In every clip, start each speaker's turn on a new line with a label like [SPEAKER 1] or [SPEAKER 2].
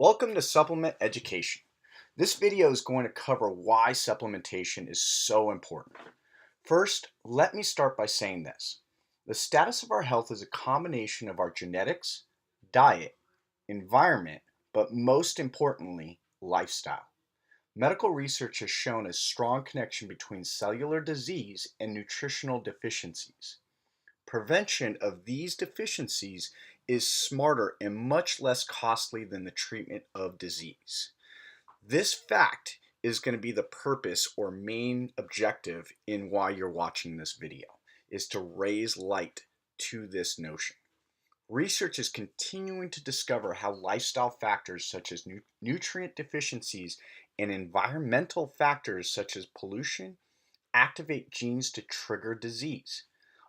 [SPEAKER 1] Welcome to Supplement Education. This video is going to cover why supplementation is so important. First, let me start by saying this. The status of our health is a combination of our genetics, diet, environment, but most importantly, lifestyle. Medical research has shown a strong connection between cellular disease and nutritional deficiencies. Prevention of these deficiencies is smarter and much less costly than the treatment of disease. This fact is going to be the purpose or main objective in why you're watching this video, is to raise light to this notion. Research is continuing to discover how lifestyle factors such as nutrient deficiencies and environmental factors such as pollution activate genes to trigger disease.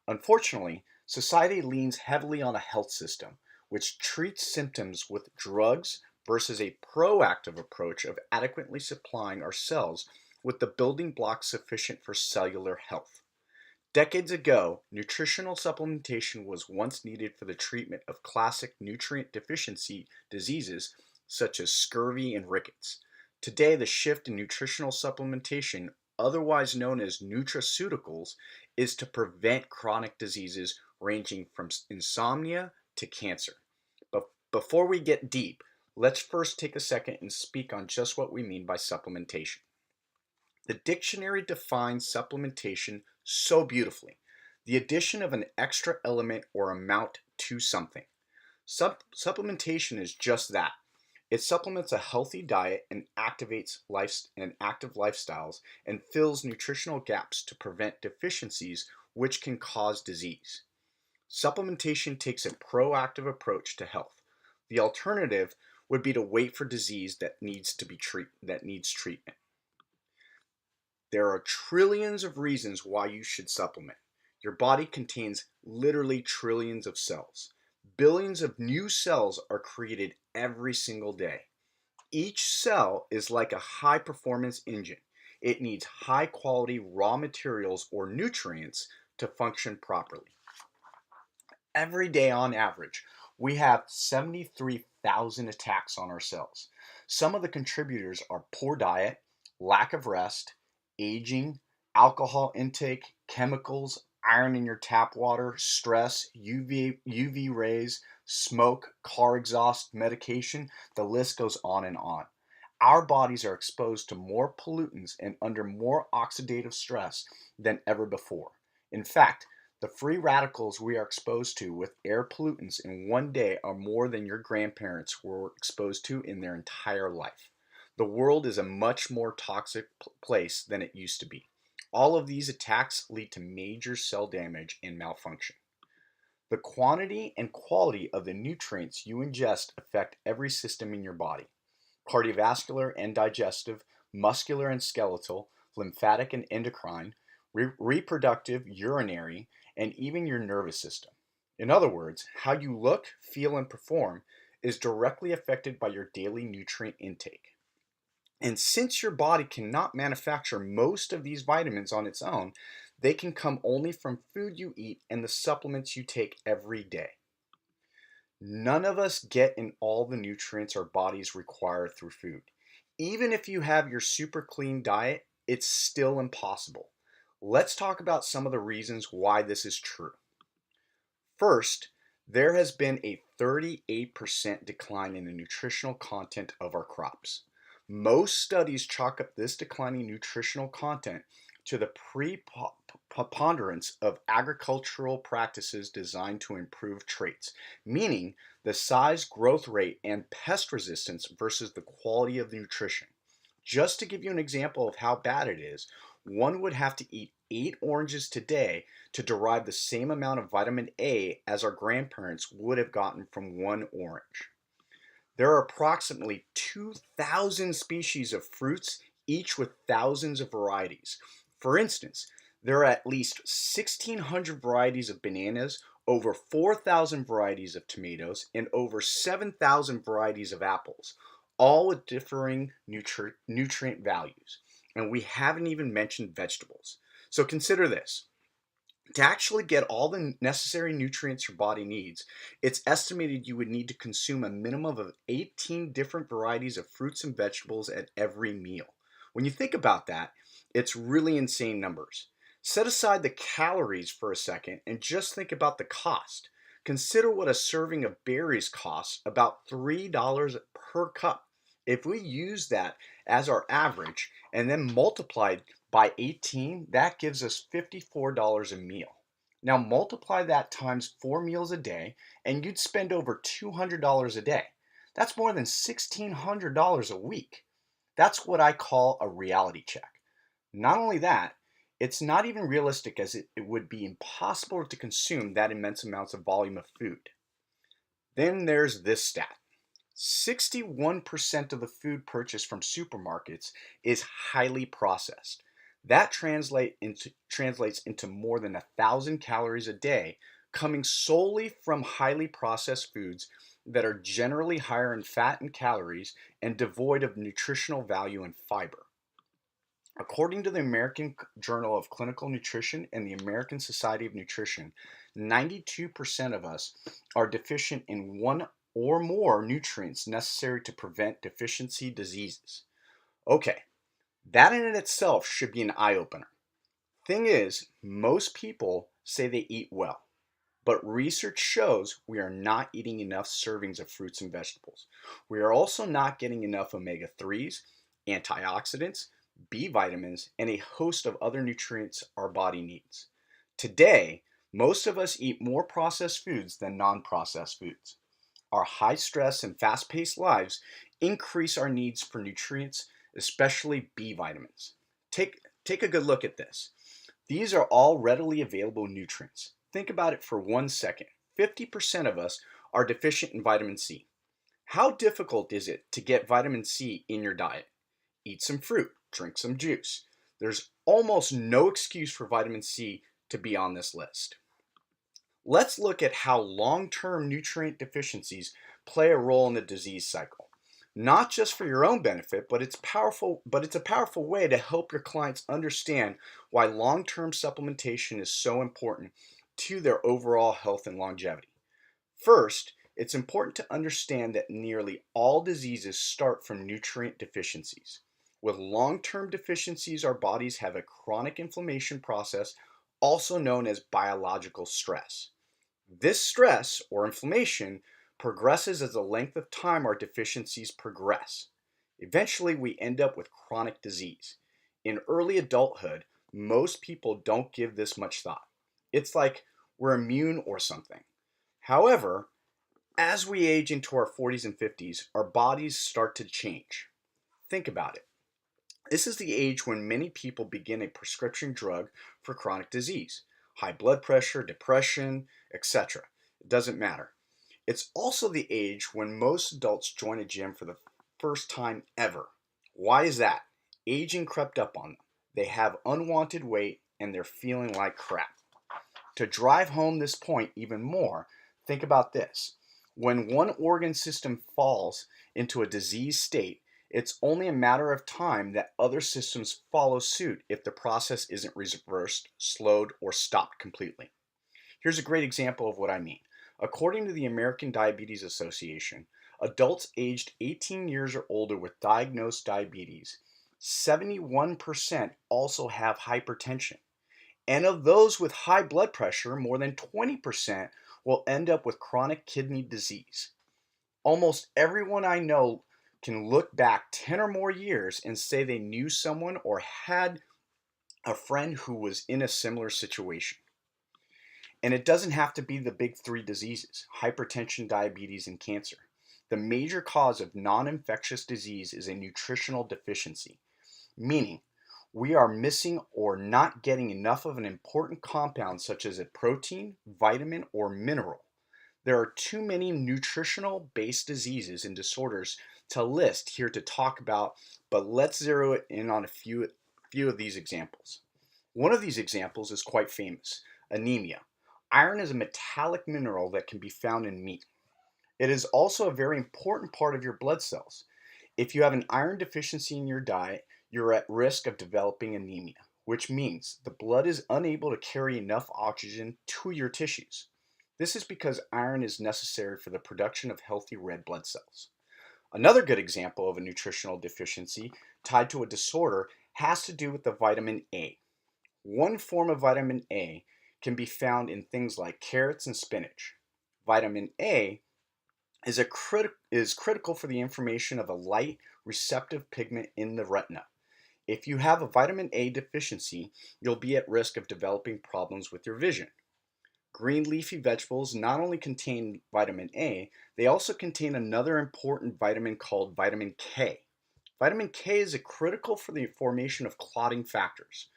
[SPEAKER 1] Unfortunately, society leans heavily on a health system, which treats symptoms with drugs versus a proactive approach of adequately supplying our cells with the building blocks sufficient for cellular health. Decades ago, nutritional supplementation was once needed for the treatment of classic nutrient deficiency diseases such as scurvy and rickets. Today, the shift in nutritional supplementation, otherwise known as nutraceuticals, is to prevent chronic diseases ranging from insomnia to cancer. But before we get deep, let's first take a second and speak on just what we mean by supplementation. The dictionary defines supplementation so beautifully: the addition of an extra element or amount to something. Supplementation is just that. It supplements a healthy diet and activates active lifestyles and fills nutritional gaps to prevent deficiencies which can cause disease. Supplementation takes a proactive approach to health. The alternative would be to wait for disease that needs treatment. There are trillions of reasons why you should supplement. Your body contains literally trillions of cells. Billions of new cells are created every single day. Each cell is like a high-performance engine. It needs high-quality raw materials or nutrients to function properly. Every day on average, we have 73,000 attacks on our cells. Some of the contributors are poor diet, lack of rest, aging, alcohol intake, chemicals, iron in your tap water, stress, UV rays, smoke, car exhaust, medication. The list goes on and on. Our bodies are exposed to more pollutants and under more oxidative stress than ever before. In fact, the free radicals we are exposed to with air pollutants in one day are more than your grandparents were exposed to in their entire life. The world is a much more toxic place than it used to be. All of these attacks lead to major cell damage and malfunction. The quantity and quality of the nutrients you ingest affect every system in your body: cardiovascular and digestive, muscular and skeletal, lymphatic and endocrine, reproductive, urinary, and even your nervous system. In other words, how you look, feel, and perform is directly affected by your daily nutrient intake. And since your body cannot manufacture most of these vitamins on its own, they can come only from food you eat and the supplements you take every day. None of us get in all the nutrients our bodies require through food. Even if you have your super clean diet, it's still impossible. Let's talk about some of the reasons why this is true. First, there has been a 38% decline in the nutritional content of our crops. Most studies chalk up this declining nutritional content to the preponderance of agricultural practices designed to improve traits, meaning the size, growth rate, and pest resistance versus the quality of the nutrition. Just to give you an example of how bad it is, one would have to eat 8 oranges today to derive the same amount of vitamin A as our grandparents would have gotten from 1 orange. There are approximately 2,000 species of fruits, each with thousands of varieties. For instance, there are at least 1,600 varieties of bananas, over 4,000 varieties of tomatoes, and over 7,000 varieties of apples, all with differing nutrient values. And we haven't even mentioned vegetables. So consider this. To actually get all the necessary nutrients your body needs, it's estimated you would need to consume a minimum of 18 different varieties of fruits and vegetables at every meal. When you think about that, it's really insane numbers. Set aside the calories for a second and just think about the cost. Consider what a serving of berries costs, about $3 per cup. If we use that as our average and then multiplied by 18, that gives us $54 a meal. Now multiply that times 4 meals a day, and you'd spend over $200 a day. That's more than $1,600 a week. That's what I call a reality check. Not only that, it's not even realistic as it would be impossible to consume that immense amounts of volume of food. Then there's this stat. 61% of the food purchased from supermarkets is highly processed. That translates into more than 1,000 calories a day, coming solely from highly processed foods that are generally higher in fat and calories and devoid of nutritional value and fiber. According to the American Journal of Clinical Nutrition and the American Society of Nutrition, 92% of us are deficient in one or more nutrients necessary to prevent deficiency diseases. Okay, that in itself should be an eye opener. Thing is, most people say they eat well, but research shows we are not eating enough servings of fruits and vegetables. We are also not getting enough omega 3s, antioxidants, B vitamins, and a host of other nutrients our body needs. Today, most of us eat more processed foods than non processed foods. Our high stress and fast paced lives increase our needs for nutrients, especially B vitamins. Take a good look at this. These are all readily available nutrients. Think about it for 1 second. 50% of us are deficient in vitamin C. How difficult is it to get vitamin C in your diet? Eat some fruit, drink some juice. There's almost no excuse for vitamin C to be on this list. Let's look at how long-term nutrient deficiencies play a role in the disease cycle. Not just for your own benefit, but it's a powerful way to help your clients understand why long-term supplementation is so important to their overall health and longevity. First, it's important to understand that nearly all diseases start from nutrient deficiencies. With long-term deficiencies, our bodies have a chronic inflammation process, also known as biological stress. This stress, or inflammation, progresses as the length of time our deficiencies progress. Eventually, we end up with chronic disease. In early adulthood, most people don't give this much thought. It's like we're immune or something. However, as we age into our 40s and 50s, our bodies start to change. Think about it. This is the age when many people begin a prescription drug for chronic disease, high blood pressure, depression, etc. It doesn't matter. It's also the age when most adults join a gym for the first time ever. Why is that? Aging crept up on them. They have unwanted weight and they're feeling like crap. To drive home this point even more, think about this. When one organ system falls into a disease state, it's only a matter of time that other systems follow suit if the process isn't reversed, slowed, or stopped completely. Here's a great example of what I mean. According to the American Diabetes Association, adults aged 18 years or older with diagnosed diabetes, 71% also have hypertension. And of those with high blood pressure, more than 20% will end up with chronic kidney disease. Almost everyone I know can look back 10 or more years and say they knew someone or had a friend who was in a similar situation. And it doesn't have to be the big three diseases: hypertension, diabetes, and cancer. The major cause of non-infectious disease is a nutritional deficiency, meaning we are missing or not getting enough of an important compound such as a protein, vitamin, or mineral. There are too many nutritional based diseases and disorders to list here to talk about, but let's zero in on a few of these examples. One of these examples is quite famous: anemia. Iron is a metallic mineral that can be found in meat. It is also a very important part of your blood cells. If you have an iron deficiency in your diet, you're at risk of developing anemia. which means the blood is unable to carry enough oxygen to your tissues. This is because iron is necessary for the production of healthy red blood cells. Another good example of a nutritional deficiency tied to a disorder has to do with the vitamin A. One form of vitamin A can be found in things like carrots and spinach. Vitamin A is critical for the information of a light receptive pigment in the retina. If you have a vitamin A deficiency, you'll be at risk of developing problems with your vision. Green leafy vegetables not only contain vitamin A, they also contain another important vitamin called vitamin K. Vitamin K is critical for the formation of clotting factors.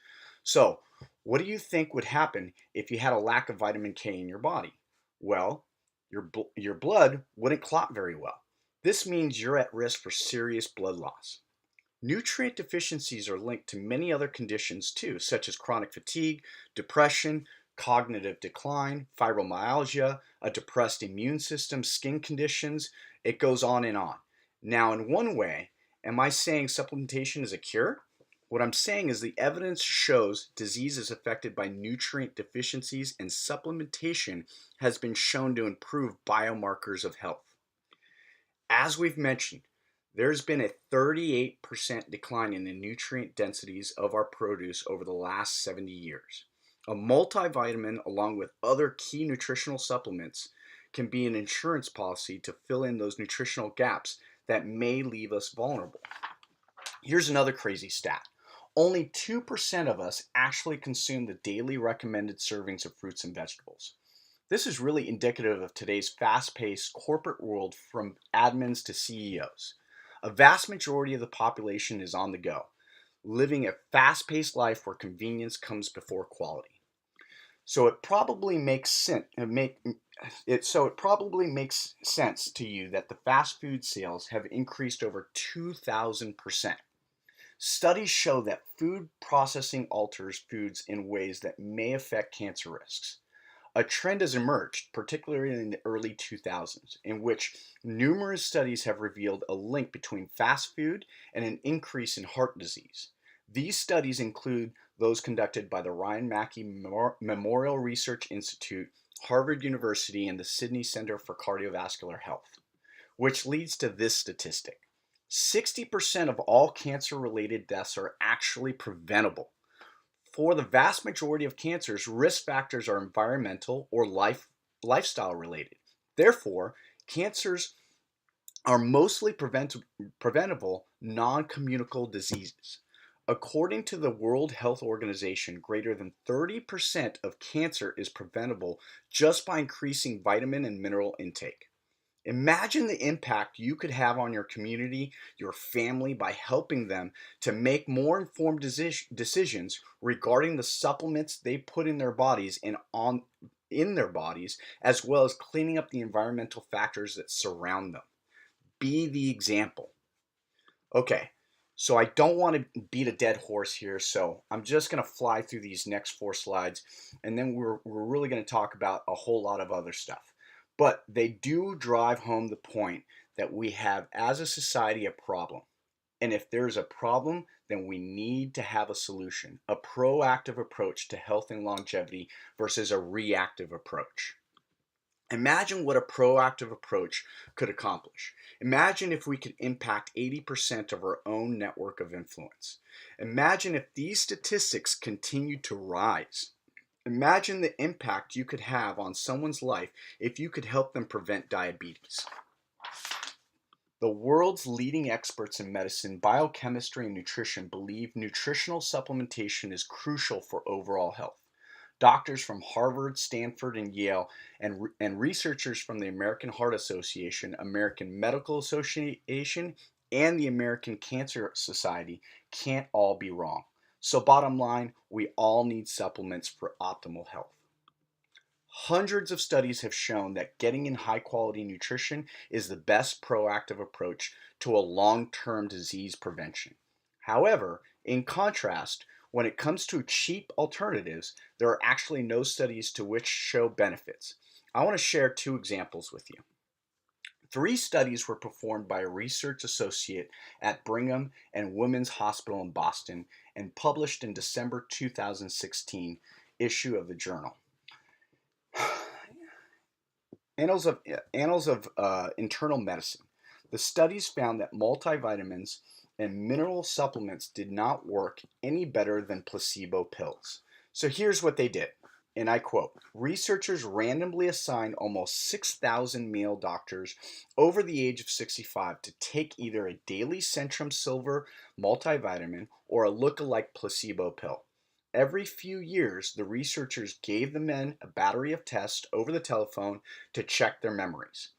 [SPEAKER 1] So, what do you think would happen if you had a lack of vitamin K in your body? Well, your blood wouldn't clot very well. This means you're at risk for serious blood loss. Nutrient deficiencies are linked to many other conditions too, such as chronic fatigue, depression, cognitive decline, fibromyalgia, a depressed immune system, skin conditions. It goes on and on. Now, in one way, am I saying supplementation is a cure? What I'm saying is the evidence shows disease is affected by nutrient deficiencies, and supplementation has been shown to improve biomarkers of health. As we've mentioned, there's been a 38% decline in the nutrient densities of our produce over the last 70 years. A multivitamin, along with other key nutritional supplements, can be an insurance policy to fill in those nutritional gaps that may leave us vulnerable. Here's another crazy stat. Only 2% of us actually consume the daily recommended servings of fruits and vegetables. This is really indicative of today's fast-paced corporate world, from admins to CEOs. A vast majority of the population is on the go, living a fast-paced life where convenience comes before quality. So it probably makes sense to you that the fast food sales have increased over 2,000%. Studies show that food processing alters foods in ways that may affect cancer risks. A trend has emerged, particularly in the early 2000s, in which numerous studies have revealed a link between fast food and an increase in heart disease. These studies include those conducted by the Ryan Mackey Memorial Research Institute, Harvard University, and the Sydney Center for Cardiovascular Health, which leads to this statistic. 60% of all cancer-related deaths are actually preventable. For the vast majority of cancers, risk factors are environmental or lifestyle related. Therefore, cancers are mostly preventable, non-communicable diseases. According to the World Health Organization, greater than 30% of cancer is preventable just by increasing vitamin and mineral intake. Imagine the impact you could have on your community, your family, by helping them to make more informed decisions regarding the supplements they put in their bodies and in their bodies, as well as cleaning up the environmental factors that surround them. Be the example. Okay, so I don't want to beat a dead horse here, so I'm just going to fly through these next 4 slides, and then we're really going to talk about a whole lot of other stuff. But they do drive home the point that we have, as a society, a problem. And if there's a problem, then we need to have a solution, a proactive approach to health and longevity versus a reactive approach. Imagine what a proactive approach could accomplish. Imagine if we could impact 80% of our own network of influence. Imagine if these statistics continued to rise. Imagine the impact you could have on someone's life if you could help them prevent diabetes. The world's leading experts in medicine, biochemistry, and nutrition believe nutritional supplementation is crucial for overall health. Doctors from Harvard, Stanford, and Yale, and researchers from the American Heart Association, American Medical Association, and the American Cancer Society can't all be wrong. So bottom line, we all need supplements for optimal health. Hundreds of studies have shown that getting in high quality nutrition is the best proactive approach to a long-term disease prevention. However, in contrast, when it comes to cheap alternatives, there are actually no studies to which show benefits. I want to share 2 examples with you. 3 studies were performed by a research associate at Brigham and Women's Hospital in Boston and published in December 2016 issue of the journal. Annals of Internal Medicine. The studies found that multivitamins and mineral supplements did not work any better than placebo pills. So here's what they did, and I quote, researchers randomly assigned almost 6,000 male doctors over the age of 65 to take either a daily Centrum Silver multivitamin or a look-alike placebo pill. Every few years, the researchers gave the men a battery of tests over the telephone to check their memories.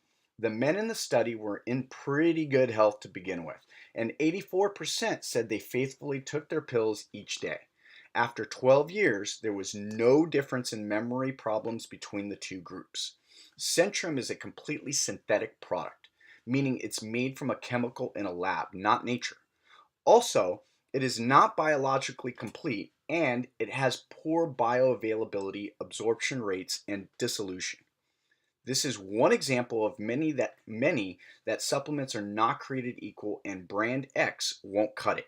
[SPEAKER 1] The men in the study were in pretty good health to begin with, and 84% said they faithfully took their pills each day. After 12 years, there was no difference in memory problems between the two groups. Centrum is a completely synthetic product, meaning it's made from a chemical in a lab, not nature. Also, it is not biologically complete and it has poor bioavailability, absorption rates, and dissolution. This is one example of many that supplements are not created equal and brand X won't cut it.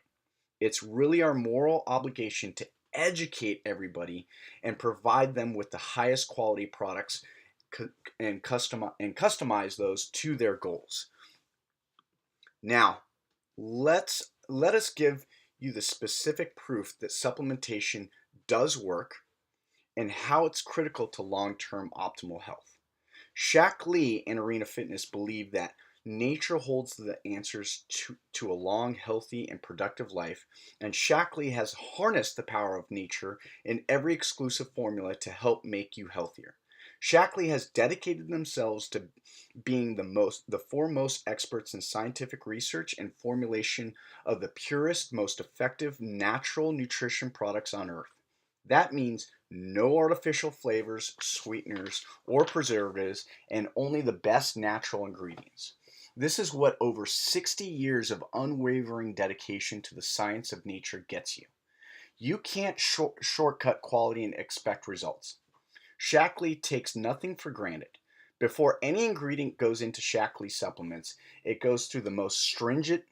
[SPEAKER 1] It's really our moral obligation to educate everybody and provide them with the highest quality products and customize those to their goals. Now, let us give you the specific proof that supplementation does work and how it's critical to long-term optimal health. Shaq Lee and Arena Fitness believe that nature holds the answers to a long, healthy, and productive life, and Shaq Lee has harnessed the power of nature in every exclusive formula to help make you healthier. Shaq Lee has dedicated themselves to being the foremost experts in scientific research and formulation of the purest, most effective natural nutrition products on earth. That means no artificial flavors, sweeteners, or preservatives, and only the best natural ingredients. This is what over 60 years of unwavering dedication to the science of nature gets you. You can't shortcut quality and expect results. Shaq Lee takes nothing for granted. Before any ingredient goes into Shaq Lee supplements, it goes through the most stringent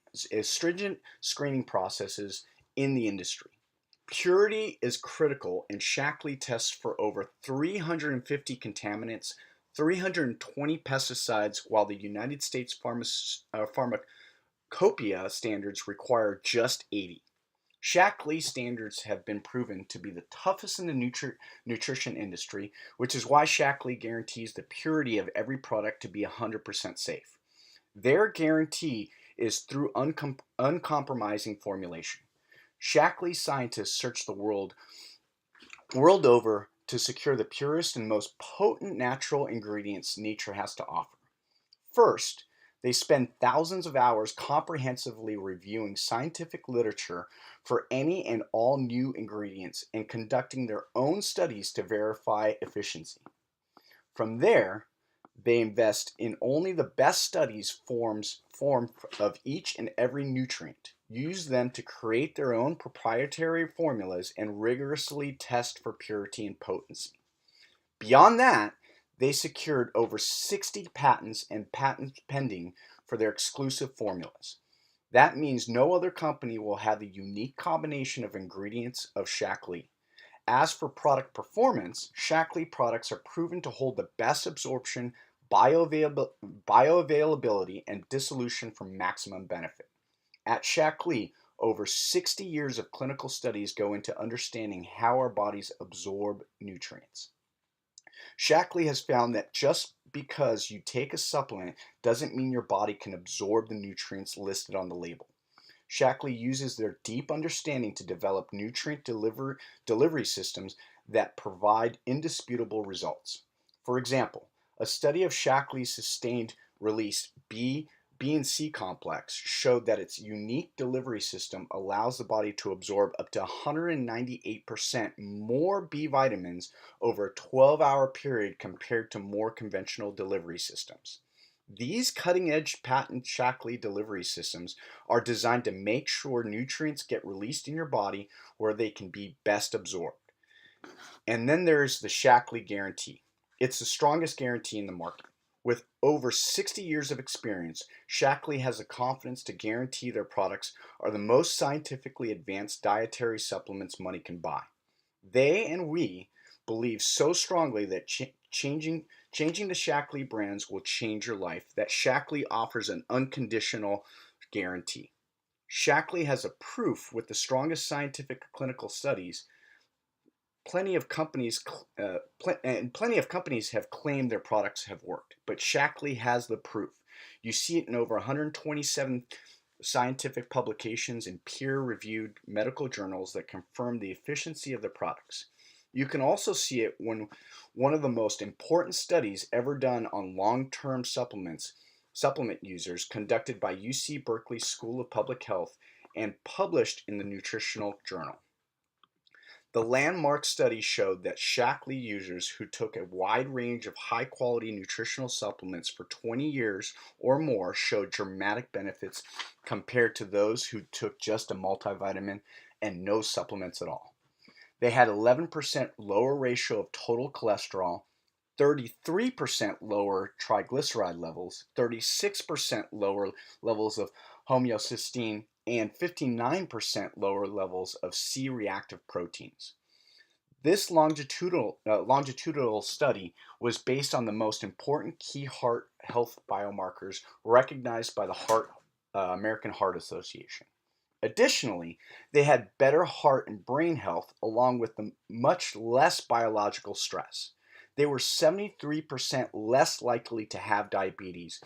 [SPEAKER 1] screening processes in the industry. Purity is critical, and Shaq Lee tests for over 350 contaminants, 320 pesticides, while the United States pharmacopoeia standards require just 80. Shaq Lee standards have been proven to be the toughest in the nutrition industry, which is why Shaq Lee guarantees the purity of every product to be 100% safe. Their guarantee is through uncompromising formulation. Shaq Lee scientists search the world over to secure the purest and most potent natural ingredients nature has to offer. First, they spend thousands of hours comprehensively reviewing scientific literature for any and all new ingredients and conducting their own studies to verify efficiency. From there, they invest in only the best studies form of each and every nutrient, use them to create their own proprietary formulas, and rigorously test for purity and potency. Beyond that, they secured over 60 patents and patents pending for their exclusive formulas. That means no other company will have the unique combination of ingredients of Shaq Lee. As for product performance, Shaq Lee products are proven to hold the best absorption, bioavailability, and dissolution for maximum benefit. At Shaq Lee, over 60 years of clinical studies go into understanding how our bodies absorb nutrients. Shaq Lee has found that just because you take a supplement doesn't mean your body can absorb the nutrients listed on the label. Shaq Lee uses their deep understanding to develop nutrient delivery systems that provide indisputable results. For example, a study of Shaq Lee's sustained release B and C complex showed that its unique delivery system allows the body to absorb up to 198% more B vitamins over a 12-hour period compared to more conventional delivery systems. These cutting-edge patent Shaq Lee delivery systems are designed to make sure nutrients get released in your body where they can be best absorbed. And then there's the Shaq Lee guarantee. It's the strongest guarantee in the market. With over 60 years of experience, Shaklee has the confidence to guarantee their products are the most scientifically advanced dietary supplements money can buy. They and we believe so strongly that changing the Shaklee brands will change your life that Shaklee offers an unconditional guarantee. Shaklee has a proof with the strongest scientific clinical studies. Plenty of companies plenty of companies have claimed their products have worked, but Shaklee has the proof. You see it in over 127 scientific publications in peer-reviewed medical journals that confirm the efficiency of the products. You can also see it when one of the most important studies ever done on long-term supplement users conducted by UC Berkeley School of Public Health and published in the Nutritional Journal. The landmark study showed that Shaklee users who took a wide range of high quality nutritional supplements for 20 years or more showed dramatic benefits compared to those who took just a multivitamin and no supplements at all. They had 11% lower ratio of total cholesterol, 33% lower triglyceride levels, 36% lower levels of homocysteine, and 59% lower levels of C-reactive proteins. This longitudinal study was based on the most important key heart health biomarkers recognized by the American Heart Association. Additionally, they had better heart and brain health along with much less biological stress. They were 73% less likely to have diabetes,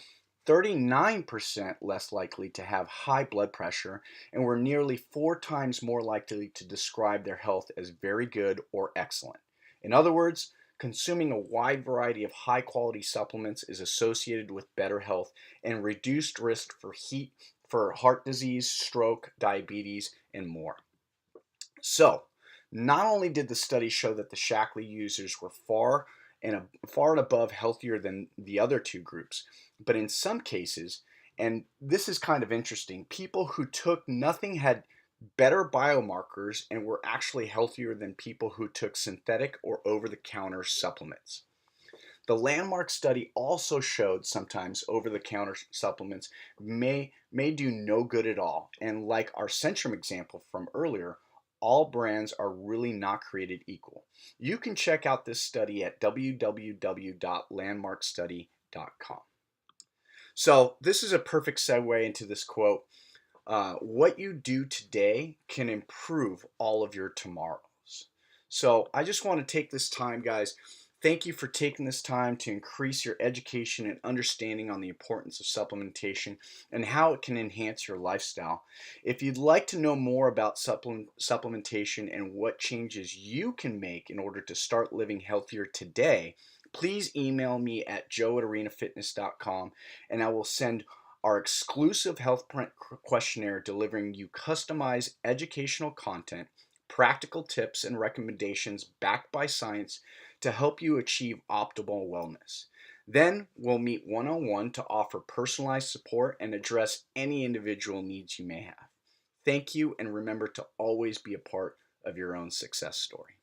[SPEAKER 1] 39% less likely to have high blood pressure, and were nearly 4 times more likely to describe their health as very good or excellent. In other words, consuming a wide variety of high quality supplements is associated with better health and reduced risk for heart disease, stroke, diabetes, and more. So, not only did the study show that the Shaklee users were far and above healthier than the other two groups, but in some cases, and this is kind of interesting, people who took nothing had better biomarkers and were actually healthier than people who took synthetic or over-the-counter supplements. The landmark study also showed sometimes over-the-counter supplements may do no good at all, and like our Centrum example from earlier, all brands are really not created equal. You can check out this study at www.landmarkstudy.com. So this is a perfect segue into this quote. What you do today can improve all of your tomorrows. So I just want to take this time, guys. Thank you for taking this time to increase your education and understanding on the importance of supplementation and how it can enhance your lifestyle. If you'd like to know more about supplementation and what changes you can make in order to start living healthier today, please email me at joe@arenafitness.com and I will send our exclusive health print questionnaire delivering you customized educational content, practical tips and recommendations backed by science to help you achieve optimal wellness. Then we'll meet one-on-one to offer personalized support and address any individual needs you may have. Thank you, and remember to always be a part of your own success story.